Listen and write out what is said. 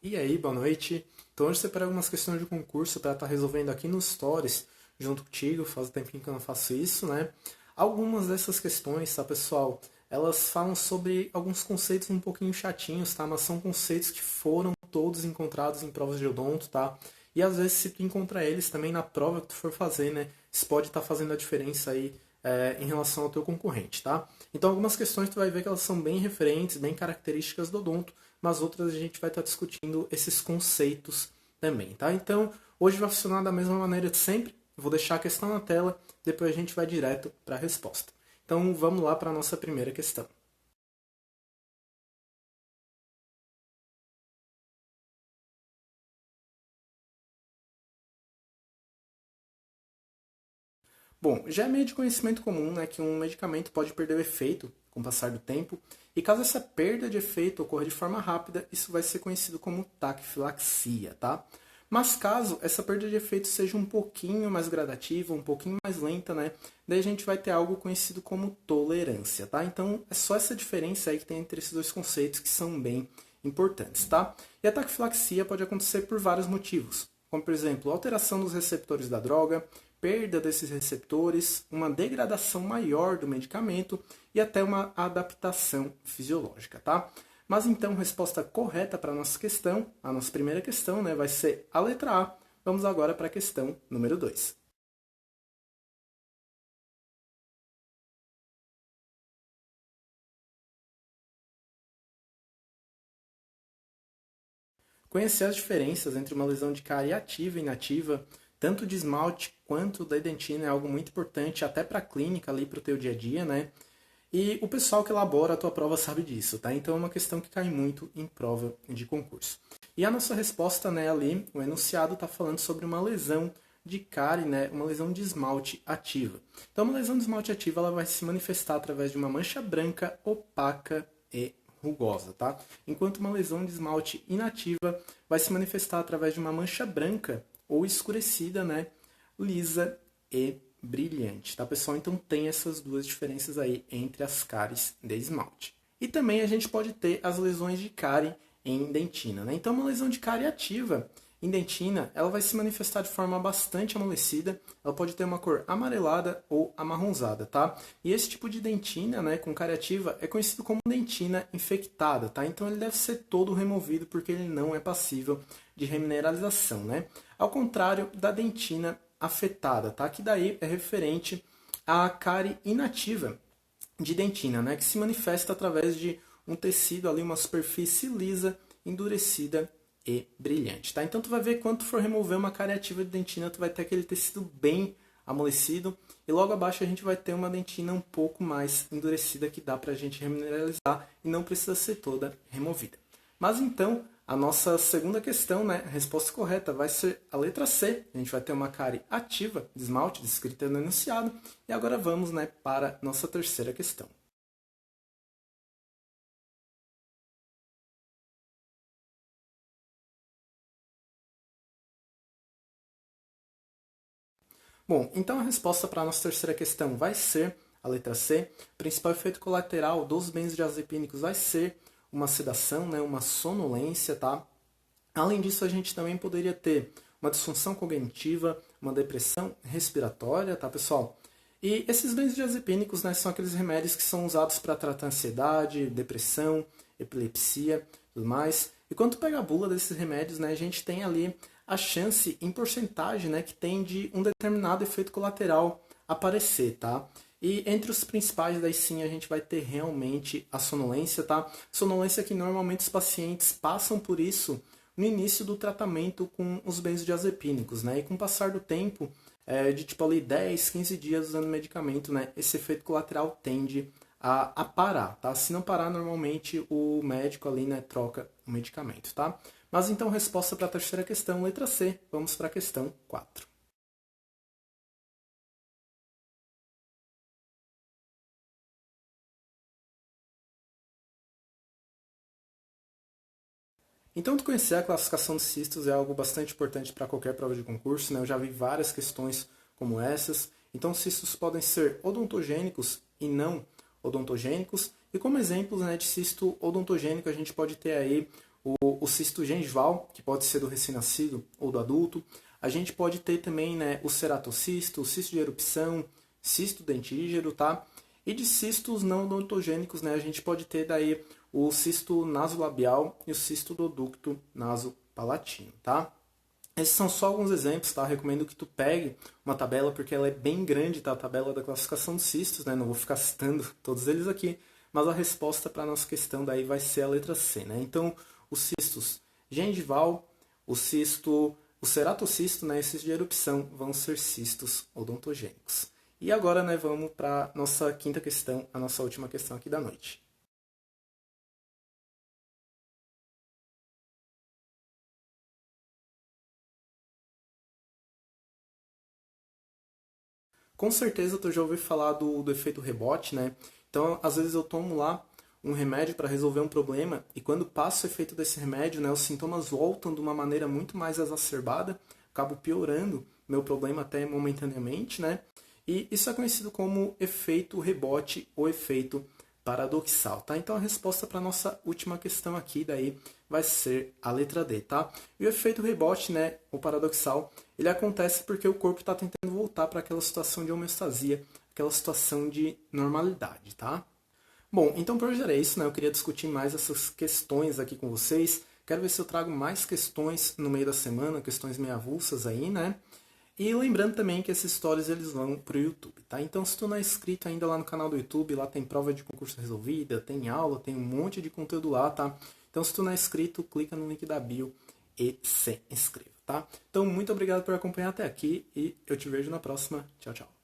E aí, boa noite. Então hoje eu separei algumas questões de concurso para estar resolvendo aqui nos Stories, junto contigo, faz tempinho que eu não faço isso, né? Algumas dessas questões, tá, pessoal? Elas falam sobre alguns conceitos um pouquinho chatinhos, tá? Mas são conceitos que foram todos encontrados em provas de odonto, tá? E às vezes se tu encontrar eles também na prova que tu for fazer, né? Isso pode estar fazendo a diferença aí em relação ao teu concorrente, tá? Então algumas questões tu vai ver que elas são bem referentes, bem características do odonto, mas outras a gente vai estar discutindo esses conceitos também, tá? Então, hoje vai funcionar da mesma maneira de sempre. Eu vou deixar a questão na tela, depois a gente vai direto para a resposta. Então, vamos lá para a nossa primeira questão. Bom, já é meio de conhecimento comum, né, que um medicamento pode perder o efeito com o passar do tempo, e caso essa perda de efeito ocorra de forma rápida, isso vai ser conhecido como taquifilaxia, tá? Mas caso essa perda de efeito seja um pouquinho mais gradativa, um pouquinho mais lenta, né, daí a gente vai ter algo conhecido como tolerância, tá? Então é só essa diferença aí que tem entre esses dois conceitos que são bem importantes, tá? E a taquifilaxia pode acontecer por vários motivos, como por exemplo, alteração dos receptores da droga, perda desses receptores, uma degradação maior do medicamento e até uma adaptação fisiológica, tá? Mas então, resposta correta para a nossa questão, a nossa primeira questão, né, vai ser a letra A. Vamos agora para a questão número 2. Conhecer as diferenças entre uma lesão de cárie ativa e inativa, tanto de esmalte quanto da dentina, é algo muito importante até para a clínica, ali para o teu dia a dia, né? E o pessoal que elabora a tua prova sabe disso, tá? Então é uma questão que cai muito em prova de concurso. E a nossa resposta, né, ali, o enunciado está falando sobre uma lesão de cárie, né, uma lesão de esmalte ativa. Então, uma lesão de esmalte ativa ela vai se manifestar através de uma mancha branca, opaca e rugosa, tá? Enquanto uma lesão de esmalte inativa vai se manifestar através de uma mancha branca ou escurecida, né, lisa e brilhante, tá, pessoal? Então tem essas duas diferenças aí entre as cáries de esmalte. E também a gente pode ter as lesões de cárie em dentina, né? Então uma lesão de cárie ativa em dentina, ela vai se manifestar de forma bastante amolecida, ela pode ter uma cor amarelada ou amarronzada, tá? E esse tipo de dentina, né, com cárie ativa, é conhecido como dentina infectada, tá? Então ele deve ser todo removido porque ele não é passível de remineralização, né? Ao contrário da dentina afetada, tá? Que daí é referente à cárie inativa de dentina, né? Que se manifesta através de um tecido ali, uma superfície lisa, endurecida e brilhante, tá? Então tu vai ver quando tu for remover uma cárie ativa de dentina, tu vai ter aquele tecido bem amolecido e logo abaixo a gente vai ter uma dentina um pouco mais endurecida que dá pra gente remineralizar e não precisa ser toda removida. Mas então, a nossa segunda questão, né, a resposta correta vai ser a letra C. A gente vai ter uma cárie ativa de esmalte descrita no enunciado. E agora vamos, né, para a nossa terceira questão. Bom, então a resposta para a nossa terceira questão vai ser a letra C. O principal efeito colateral dos benzodiazepínicos vai ser uma sedação, né, uma sonolência, tá? Além disso, a gente também poderia ter uma disfunção cognitiva, uma depressão respiratória, tá, pessoal? E esses benzodiazepínicos, né, são aqueles remédios que são usados para tratar ansiedade, depressão, epilepsia, tudo mais. E quando tu pega a bula desses remédios, né, a gente tem ali a chance em porcentagem, né, que tem de um determinado efeito colateral aparecer, tá? E entre os principais, daí sim, a gente vai ter realmente a sonolência, tá? Sonolência que normalmente os pacientes passam por isso no início do tratamento com os benzodiazepínicos, né? E com o passar do tempo, de tipo ali 10, 15 dias usando medicamento, né? Esse efeito colateral tende a parar, tá? Se não parar, normalmente o médico ali, né, troca o medicamento, tá? Mas então, resposta para a terceira questão, letra C. Vamos para a questão 4. Então, tu conhecer a classificação de cistos é algo bastante importante para qualquer prova de concurso, né? Eu já vi várias questões como essas. Então, cistos podem ser odontogênicos e não odontogênicos. E como exemplos, né, de cisto odontogênico, a gente pode ter aí o cisto gengival, que pode ser do recém-nascido ou do adulto. A gente pode ter também, né, o ceratocisto, o cisto de erupção, cisto dentígero, tá? E de cistos não odontogênicos, né, a gente pode ter daí o cisto nasolabial e o cisto do ducto nasopalatino, tá? Esses são só alguns exemplos, tá? Recomendo que tu pegue uma tabela, porque ela é bem grande, tá? A tabela da classificação de cistos, né? Não vou ficar citando todos eles aqui, mas a resposta para a nossa questão daí vai ser a letra C, né? Então, os cistos gengival, o ceratocisto, né? Esses de erupção vão ser cistos odontogênicos. E agora, né, vamos para nossa quinta questão, a nossa última questão aqui da noite. Com certeza tu já ouviu falar do efeito rebote, né? Então, às vezes eu tomo lá um remédio para resolver um problema e quando passa o efeito desse remédio, né, os sintomas voltam de uma maneira muito mais exacerbada, acabo piorando meu problema até momentaneamente, né? E isso é conhecido como efeito rebote ou efeito paradoxal, tá? Então a resposta para a nossa última questão aqui daí vai ser a letra D, tá? E o efeito rebote, né, ou paradoxal, ele acontece porque o corpo está tentando voltar para aquela situação de homeostasia, aquela situação de normalidade, tá? Bom, então por hoje era isso, né? Eu queria discutir mais essas questões aqui com vocês. Quero ver se eu trago mais questões no meio da semana, questões meio avulsas aí, né? E lembrando também que esses stories eles vão pro YouTube, tá? Então se tu não é inscrito ainda lá no canal do YouTube, lá tem prova de concurso resolvida, tem aula, tem um monte de conteúdo lá, tá? Então se tu não é inscrito, clica no link da bio e se inscreva, tá? Então muito obrigado por acompanhar até aqui e eu te vejo na próxima. Tchau, tchau.